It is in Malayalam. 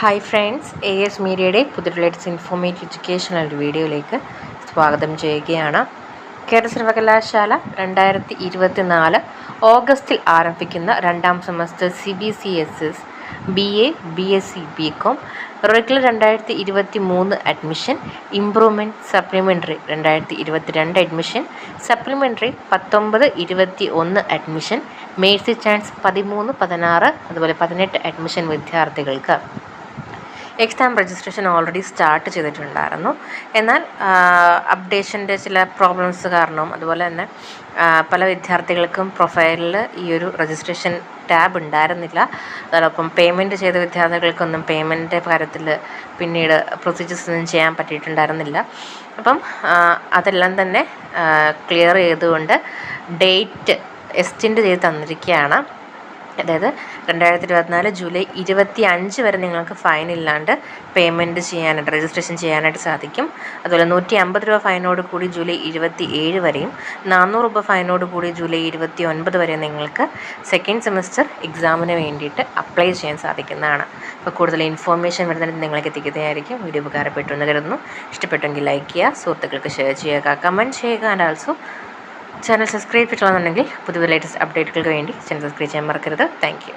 ഹായ് ഫ്രണ്ട്സ്, AS മീഡിയയുടെ പുതിയ ലേറ്റസ്റ്റ് ഇൻഫോർമേറ്റീവ് എഡ്യൂക്കേഷണൽ വീഡിയോയിലേക്ക് സ്വാഗതം ചെയ്യുകയാണ്. കേരള സർവകലാശാല 2024 ഓഗസ്റ്റിൽ ആരംഭിക്കുന്ന രണ്ടാം semester CBCSS BA, BSc, BCom regular 2023 admission, improvement supplementary 2022 admission, supplementary 19-21 admission, Mercy chance 13, 16 അതുപോലെ 18 അഡ്മിഷൻ വിദ്യാർത്ഥികൾക്ക് എക്സാം രജിസ്ട്രേഷൻ ഓൾറെഡി സ്റ്റാർട്ട് ചെയ്തിട്ടുണ്ടായിരുന്നു. എന്നാൽ അപ്ഡേഷൻ്റെ ചില പ്രോബ്ലംസ് കാരണവും അതുപോലെ തന്നെ പല വിദ്യാർത്ഥികൾക്കും പ്രൊഫൈലിൽ ഈ ഒരു രജിസ്ട്രേഷൻ ടാബ് ഉണ്ടായിരുന്നില്ല. അതോടൊപ്പം പേയ്മെൻറ്റ് ചെയ്ത വിദ്യാർത്ഥികൾക്കൊന്നും പേയ്മെൻറ്റ് കാര്യത്തിൽ പിന്നീട് പ്രൊസീജിയേഴ്സ് ഒന്നും ചെയ്യാൻ പറ്റിയിട്ടുണ്ടായിരുന്നില്ല. അപ്പം അതെല്ലാം തന്നെ ക്ലിയർ ചെയ്തുകൊണ്ട് ഡേറ്റ് എക്സ്റ്റെൻഡ് ചെയ്ത് തന്നിരിക്കുകയാണ്. അതായത് 2024 ജൂലൈ 25 വരെ നിങ്ങൾക്ക് ഫൈൻ ഇല്ലാണ്ട് പേയ്മെൻറ്റ് ചെയ്യാനായിട്ട് രജിസ്ട്രേഷൻ ചെയ്യാനായിട്ട് സാധിക്കും. അതുപോലെ 150 രൂപ ഫൈനോട് കൂടി ജൂലൈ 27 വരെയും 400 രൂപ ഫൈനോട് കൂടി ജൂലൈ 29 വരെയും നിങ്ങൾക്ക് സെക്കൻഡ് സെമസ്റ്റർ എക്സാമിന് വേണ്ടിയിട്ട് അപ്ലൈ ചെയ്യാൻ സാധിക്കുന്നതാണ്. അപ്പോൾ കൂടുതൽ ഇൻഫോർമേഷൻ വരുന്നതിന് നിങ്ങൾക്ക് എത്തിക്കുന്നതായിരിക്കും. വീഡിയോ ഉപകാരപ്പെട്ടു എന്ന് കരുതുന്നു. ഇഷ്ടപ്പെട്ടെങ്കിൽ ലൈക്ക് ചെയ്യുക, സുഹൃത്തുക്കൾക്ക് ഷെയർ ചെയ്യുക, കമൻറ്റ് ചെയ്യുക. ആൻഡ് ആൾസോ ചാനൽ സബ്സ്ക്രൈബ് ചെയ്തിട്ടുണ്ടെങ്കിൽ പുതിയ ലേറ്റസ്റ്റ് അപ്ഡേറ്റുകൾക്ക് വേണ്ടി ചാനൽ സബ്സ്ക്രൈബ് ചെയ്യാൻ മറക്കരുത്. Thank you.